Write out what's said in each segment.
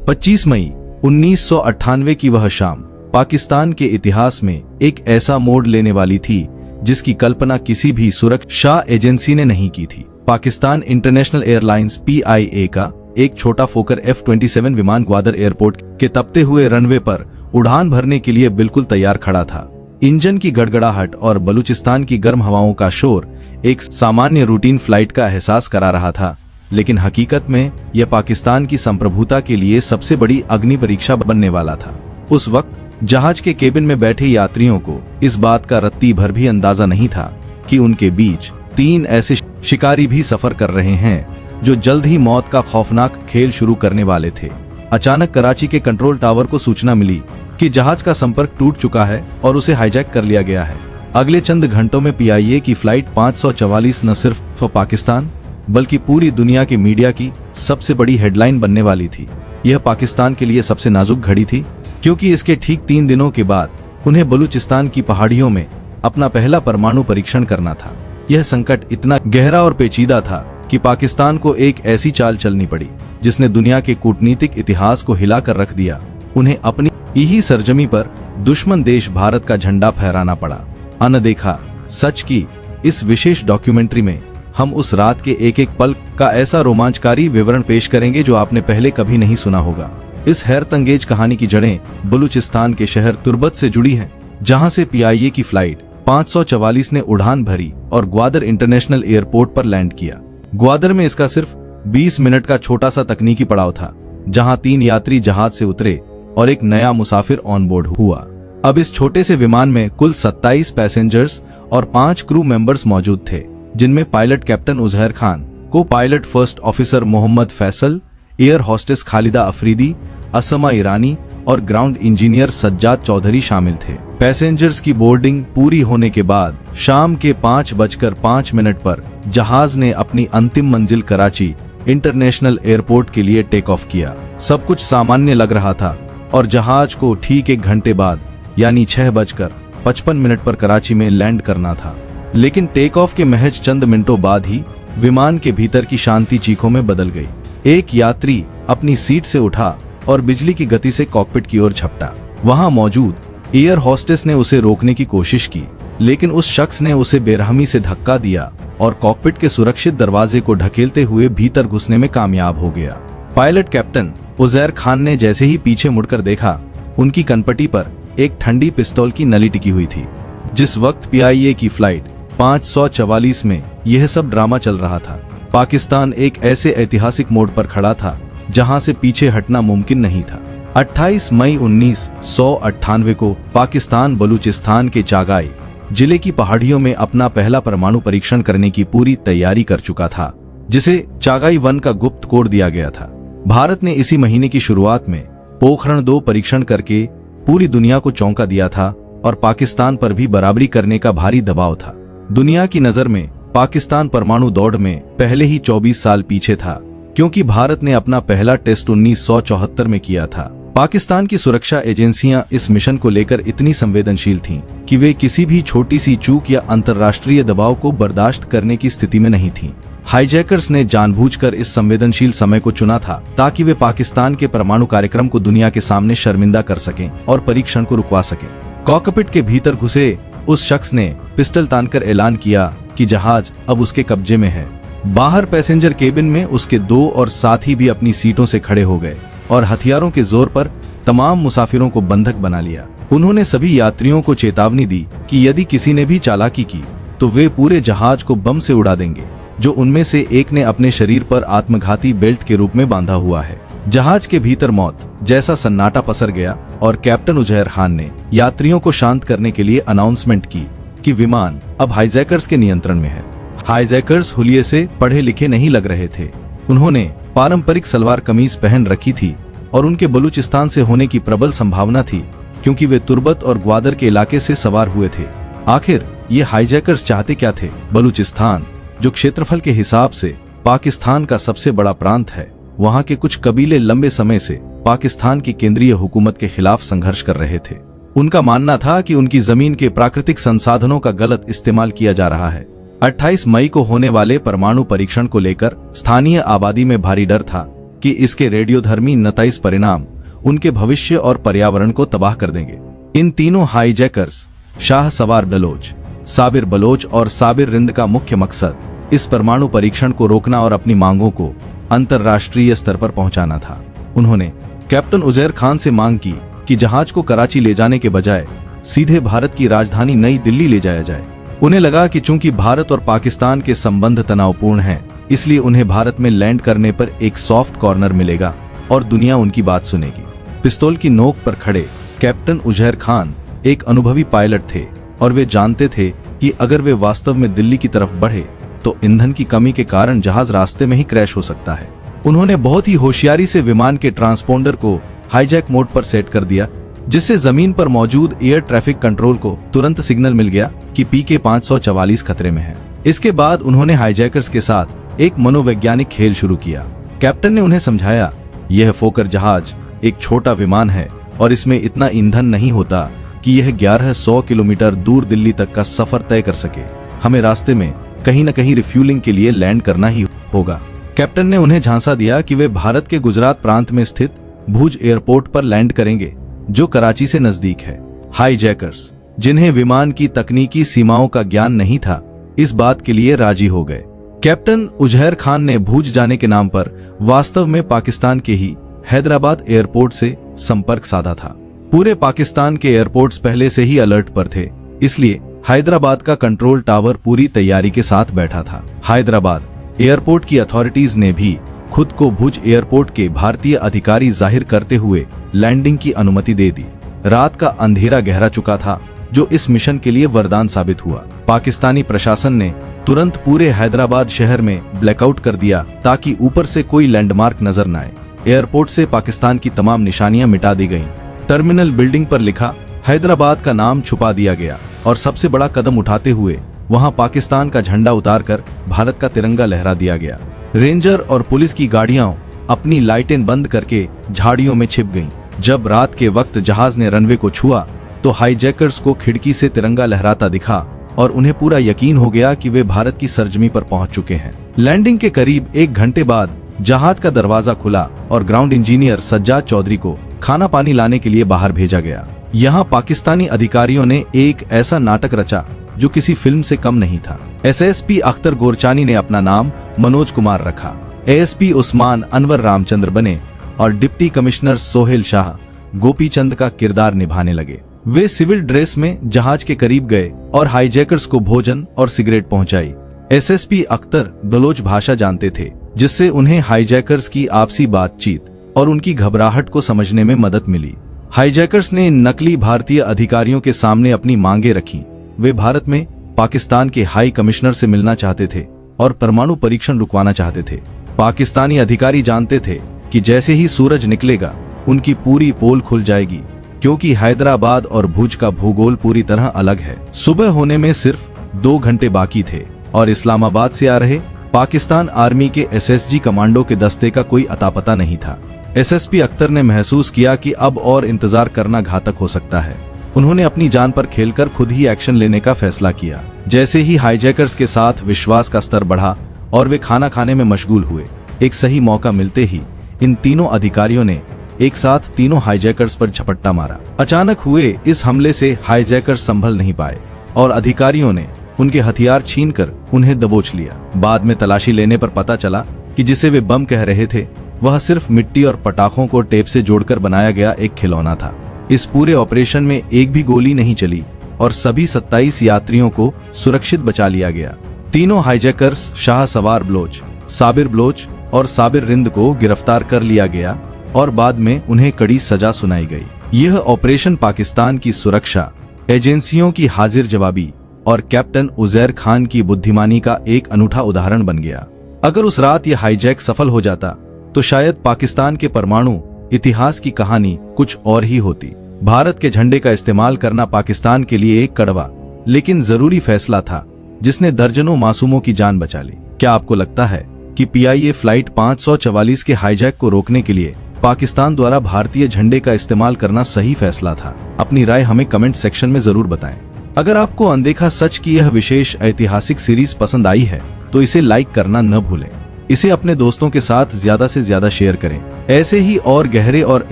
25 मई 1998 की वह शाम पाकिस्तान के इतिहास में एक ऐसा मोड़ लेने वाली थी जिसकी कल्पना किसी भी सुरक्षा एजेंसी ने नहीं की थी। पाकिस्तान इंटरनेशनल एयरलाइंस PIA का एक छोटा फोकर F-27 विमान ग्वादर एयरपोर्ट के तपते हुए रनवे पर उड़ान भरने के लिए बिल्कुल तैयार खड़ा था। इंजन की गड़गड़ाहट और बलूचिस्तान की गर्म हवाओं का शोर एक सामान्य रूटीन फ्लाइट का एहसास करा रहा था, लेकिन हकीकत में यह पाकिस्तान की संप्रभुता के लिए सबसे बड़ी अग्नि परीक्षा बनने वाला था। उस वक्त जहाज के केबिन में बैठे यात्रियों को इस बात का रत्ती भर भी अंदाजा नहीं था कि उनके बीच 3 ऐसे शिकारी भी सफर कर रहे हैं जो जल्द ही मौत का खौफनाक खेल शुरू करने वाले थे। अचानक कराची के कंट्रोल टावर को सूचना मिली कि जहाज का संपर्क टूट चुका है और उसे हाईजैक कर लिया गया है। अगले चंद घंटों में PIA की फ्लाइट 544 न सिर्फ पाकिस्तान बल्कि पूरी दुनिया के मीडिया की सबसे बड़ी हेडलाइन बनने वाली थी। यह पाकिस्तान के लिए सबसे नाजुक घड़ी थी, क्योंकि इसके ठीक 3 दिनों के बाद उन्हें बलूचिस्तान की पहाड़ियों में अपना पहला परमाणु परीक्षण करना था। यह संकट इतना गहरा और पेचीदा था कि पाकिस्तान को एक ऐसी चाल चलनी पड़ी जिसने दुनिया के कूटनीतिक इतिहास को हिलाकर रख दिया। उन्हें अपनी यही सरजमी पर दुश्मन देश भारत का झंडा फहराना पड़ा। अनदेखा सच की इस विशेष डॉक्यूमेंट्री में हम उस रात के एक एक पल का ऐसा रोमांचकारी विवरण पेश करेंगे जो आपने पहले कभी नहीं सुना होगा। इस हैरतअंगेज कहानी की जड़ें बलूचिस्तान के शहर तुर्बत से जुड़ी हैं, जहां से PIA की फ्लाइट 544 ने उड़ान भरी और ग्वादर इंटरनेशनल एयरपोर्ट पर लैंड किया। ग्वादर में इसका सिर्फ 20 मिनट का छोटा सा तकनीकी पड़ाव था, जहां 3 यात्री जहाज से उतरे और एक नया मुसाफिर ऑन बोर्ड हुआ। अब इस छोटे से विमान में कुल 27 पैसेंजर्स और 5 क्रू मेंबर्स मौजूद थे, जिनमें pilot captain Uzair Khan, copilot first officer Mohammad Faisal, air hostess Khalida Afridi, Asma Irani और ग्राउंड इंजीनियर सज्जाद चौधरी शामिल थे। पैसेंजर्स की बोर्डिंग पूरी होने के बाद शाम के 5:05 पर जहाज ने अपनी अंतिम मंजिल कराची इंटरनेशनल एयरपोर्ट के लिए टेक ऑफ किया। सब कुछ सामान्य लग रहा था और जहाज को ठीक 1 घंटे बाद यानी 6:55 पर कराची में लैंड करना था। लेकिन टेक ऑफ के महज चंद मिनटों बाद ही विमान के भीतर की शांति चीखों में बदल गई। एक यात्री अपनी सीट से उठा और बिजली की गति से कॉकपिट की ओर झपटा। वहां मौजूद एयर होस्टेस ने उसे रोकने की कोशिश की, लेकिन उस शख्स ने उसे बेरहमी से धक्का दिया और कॉकपिट के सुरक्षित दरवाजे को ढकेलते हुए भीतर घुसने में कामयाब हो गया। पायलट कैप्टन उजैर खान ने जैसे ही पीछे मुड़कर देखा, उनकी कनपटी पर एक ठंडी पिस्तौल की नली टिकी हुई थी। जिस वक्त PIA की फ्लाइट 544 में यह सब ड्रामा चल रहा था, पाकिस्तान एक ऐसे ऐतिहासिक मोड़ पर खड़ा था जहां से पीछे हटना मुमकिन नहीं था। 28 मई 1998 को पाकिस्तान बलूचिस्तान के चागाई जिले की पहाड़ियों में अपना पहला परमाणु परीक्षण करने की पूरी तैयारी कर चुका था, जिसे चागाई 1 का गुप्त कोड दिया गया था। भारत ने इसी महीने की शुरुआत में पोखरण 2 परीक्षण करके पूरी दुनिया को चौंका दिया था और पाकिस्तान पर भी बराबरी करने का भारी दबाव था। दुनिया की नजर में पाकिस्तान परमाणु दौड़ में पहले ही 24 साल पीछे था, क्योंकि भारत ने अपना पहला टेस्ट 1974 में किया था। पाकिस्तान की सुरक्षा एजेंसियां इस मिशन को लेकर इतनी संवेदनशील थीं कि वे किसी भी छोटी सी चूक या अंतर्राष्ट्रीय दबाव को बर्दाश्त करने की स्थिति में नहीं थीं। हाईजैकर्स ने जानबूझकर इस संवेदनशील समय को चुना था ताकि वे पाकिस्तान के परमाणु कार्यक्रम को दुनिया के सामने शर्मिंदा कर सकें और परीक्षण को रुकवा सकें। कॉकपिट के भीतर घुसे उस शख्स ने पिस्टल तानकर ऐलान किया कि जहाज अब उसके कब्जे में है। बाहर पैसेंजर केबिन में उसके 2 और साथी भी अपनी सीटों से खड़े हो गए और हथियारों के जोर पर तमाम मुसाफिरों को बंधक बना लिया। उन्होंने सभी यात्रियों को चेतावनी दी कि यदि किसी ने भी चालाकी की तो वे पूरे जहाज को बम से उड़ा देंगे, जो उनमें से एक ने अपने शरीर पर आत्मघाती बेल्ट के रूप में बांधा हुआ है। जहाज के भीतर मौत जैसा सन्नाटा पसर गया और कैप्टन उजैर खान ने यात्रियों को शांत करने के लिए अनाउंसमेंट की कि विमान अब हाईजैकर्स के नियंत्रण में है। हाईजैकर्स हुलिये से पढ़े लिखे नहीं लग रहे थे। उन्होंने पारंपरिक सलवार कमीज पहन रखी थी और उनके बलूचिस्तान से होने की प्रबल संभावना थी, क्योंकि वे तुर्बत और ग्वादर के इलाके से सवार हुए थे। आखिर ये हाईजैकर्स चाहते क्या थे? बलूचिस्तान, जो क्षेत्रफल के हिसाब से पाकिस्तान का सबसे बड़ा प्रांत है, वहाँ के कुछ कबीले लंबे समय से पाकिस्तान की केंद्रीय हुकूमत के खिलाफ संघर्ष कर रहे थे। उनका मानना था कि उनकी जमीन के प्राकृतिक संसाधनों का गलत इस्तेमाल किया जा रहा है। 28 मई को होने वाले परमाणु परीक्षण को लेकर स्थानीय आबादी में भारी डर था, कि इसके रेडियोधर्मी नतज परिणाम उनके भविष्य और पर्यावरण को तबाह कर देंगे। इन तीनों हाईजैकर्स शाह सवार बलोच, साबिर बलोच और साबिर रिंद का मुख्य मकसद इस परमाणु परीक्षण को रोकना और अपनी मांगों को अंतर्राष्ट्रीय स्तर पर पहुंचाना था। उन्होंने कैप्टन उजैर खान से मांग की कि जहाज को कराची ले जाने के बजाय सीधे भारत की राजधानी नई दिल्ली ले जाया जाए। उन्हें लगा कि चूंकि भारत और पाकिस्तान के संबंध तनावपूर्ण हैं, इसलिए उन्हें भारत में लैंड करने पर एक सॉफ्ट कॉर्नर मिलेगा और दुनिया उनकी बात सुनेगी। पिस्तौल की नोक पर खड़े कैप्टन उजैर खान एक अनुभवी पायलट थे और वे जानते थे कि अगर वे वास्तव में दिल्ली की तरफ बढ़े तो ईंधन की कमी के कारण जहाज रास्ते में ही क्रैश हो सकता है। उन्होंने बहुत ही होशियारी से विमान के ट्रांसपोंडर को हाईजैक मोड पर सेट कर दिया, जिससे जमीन पर मौजूद एयर ट्रैफिक कंट्रोल को तुरंत सिग्नल मिल गया कि PK 544 खतरे में है। इसके बाद उन्होंने हाईजैकर्स के साथ एक मनोवैज्ञानिक खेल शुरू किया। कैप्टन ने उन्हें समझाया, यह फोकर जहाज एक छोटा विमान है और इसमें इतना ईंधन नहीं होता कि यह 1100 किलोमीटर दूर दिल्ली तक का सफर तय कर सके। हमें रास्ते में कहीं न कहीं रिफ्यूलिंग के लिए लैंड करना ही होगा। कैप्टन ने उन्हें झांसा दिया कि वे भारत के गुजरात प्रांत में स्थित भुज एयरपोर्ट पर लैंड करेंगे, जो कराची से नजदीक है। हाईजैकर्स, जिन्हें विमान की तकनीकी सीमाओं का ज्ञान नहीं था, इस बात के लिए राजी हो गए। कैप्टन उजैर खान ने भुज जाने के नाम पर वास्तव में पाकिस्तान के ही हैदराबाद एयरपोर्ट से संपर्क साधा था। पूरे पाकिस्तान के एयरपोर्ट्स पहले से ही अलर्ट पर थे, इसलिए हैदराबाद का कंट्रोल टावर पूरी तैयारी के साथ बैठा था। हैदराबाद एयरपोर्ट की अथॉरिटीज ने भी खुद को भुज एयरपोर्ट के भारतीय अधिकारी जाहिर करते हुए लैंडिंग की अनुमति दे दी। रात का अंधेरा गहरा चुका था, जो इस मिशन के लिए वरदान साबित हुआ। पाकिस्तानी प्रशासन ने तुरंत पूरे हैदराबाद शहर में ब्लैकआउट कर दिया ताकि ऊपर से कोई लैंडमार्क नजर न आए। एयरपोर्ट से पाकिस्तान की तमाम निशानियां मिटा दी गईं। टर्मिनल बिल्डिंग पर लिखा हैदराबाद का नाम छुपा दिया गया और सबसे बड़ा कदम उठाते हुए वहां पाकिस्तान का झंडा उतारकर भारत का तिरंगा लहरा दिया गया। रेंजर और पुलिस की गाड़ियां अपनी लाइटें बंद करके झाड़ियों में छिप गईं। जब रात के वक्त जहाज ने रनवे को छुआ तो हाईजैकर्स को खिड़की से तिरंगा लहराता दिखा और उन्हें पूरा यकीन हो गया कि वे भारत की सरजमी पर पहुंच चुके हैं। लैंडिंग के करीब 1 घंटे बाद जहाज का दरवाजा खुला और ग्राउंड इंजीनियर सज्जाद चौधरी को खाना पानी लाने के लिए बाहर भेजा गया। यहाँ पाकिस्तानी अधिकारियों ने एक ऐसा नाटक रचा जो किसी फिल्म से कम नहीं था। SSP अख्तर गोरचानी ने अपना नाम मनोज कुमार रखा, ASP उस्मान अनवर रामचंद्र बने और डिप्टी कमिश्नर सोहेल शाह गोपी चंद का किरदार निभाने लगे। वे सिविल ड्रेस में जहाज के करीब गए और हाईजैकर्स को भोजन और सिगरेट पहुंचाई। SSP अख्तर बलोच भाषा जानते थे, जिससे उन्हें हाईजैकर्स की आपसी बातचीत और उनकी घबराहट को समझने में मदद मिली। हाईजैकर्स ने नकली भारतीय अधिकारियों के सामने अपनी मांगे रखी। वे भारत में पाकिस्तान के हाई कमिश्नर से मिलना चाहते थे और परमाणु परीक्षण रुकवाना चाहते थे। पाकिस्तानी अधिकारी जानते थे कि जैसे ही सूरज निकलेगा उनकी पूरी पोल खुल जाएगी, क्योंकि हैदराबाद और भुज का भूगोल पूरी तरह अलग है। सुबह होने में सिर्फ 2 घंटे बाकी थे और इस्लामाबाद से आ रहे पाकिस्तान आर्मी के SSG कमांडो के दस्ते का कोई अता पता नहीं था। SSP अख्तर ने महसूस किया कि अब और इंतजार करना घातक हो सकता है। उन्होंने अपनी जान पर खेलकर खुद ही एक्शन लेने का फैसला किया। जैसे ही हाईजैकर्स के साथ विश्वास का स्तर बढ़ा और वे खाना खाने में मशगूल हुए, एक सही मौका मिलते ही इन तीनों अधिकारियों ने एक साथ तीनों हाईजैकर्स पर झपट्टा मारा। अचानक हुए इस हमले से हाईजैकर्स संभल नहीं पाए और अधिकारियों ने उनके हथियार छीनकर उन्हें दबोच लिया। बाद में तलाशी लेने पर पता चला कि जिसे वे बम कह रहे थे वह सिर्फ मिट्टी और पटाखों को टेप से जोड़कर बनाया गया एक खिलौना था। इस पूरे ऑपरेशन में एक भी गोली नहीं चली और सभी 27 यात्रियों को सुरक्षित बचा लिया गया। तीनों हाईजैकर्स शाह सवार बलोच, साबिर बलोच और साबिर रिंद को गिरफ्तार कर लिया गया और बाद में उन्हें कड़ी सजा सुनाई गई। यह ऑपरेशन पाकिस्तान की सुरक्षा एजेंसियों की हाजिर जवाबी और कैप्टन उजैर खान की बुद्धिमानी का एक अनूठा उदाहरण बन गया। अगर उस रात यह हाईजैक सफल हो जाता तो शायद पाकिस्तान के परमाणु इतिहास की कहानी कुछ और ही होती। भारत के झंडे का इस्तेमाल करना पाकिस्तान के लिए एक कड़वा लेकिन जरूरी फैसला था, जिसने दर्जनों मासूमों की जान बचा ली। क्या आपको लगता है कि PIA फ्लाइट 544 के हाईजैक को रोकने के लिए पाकिस्तान द्वारा भारतीय झंडे का इस्तेमाल करना सही फैसला था? अपनी राय हमें कमेंट सेक्शन में जरूर बताएं। अगर आपको अनदेखा सच की यह विशेष ऐतिहासिक सीरीज पसंद आई है तो इसे लाइक करना न भूलें। इसे अपने दोस्तों के साथ ज्यादा से ज्यादा शेयर करें। ऐसे ही और गहरे और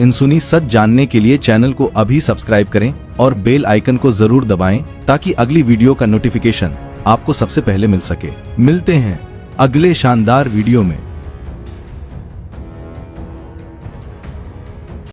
अनसुनी सच जानने के लिए चैनल को अभी सब्सक्राइब करें और बेल आइकन को जरूर दबाएं ताकि अगली वीडियो का नोटिफिकेशन आपको सबसे पहले मिल सके। मिलते हैं अगले शानदार वीडियो में।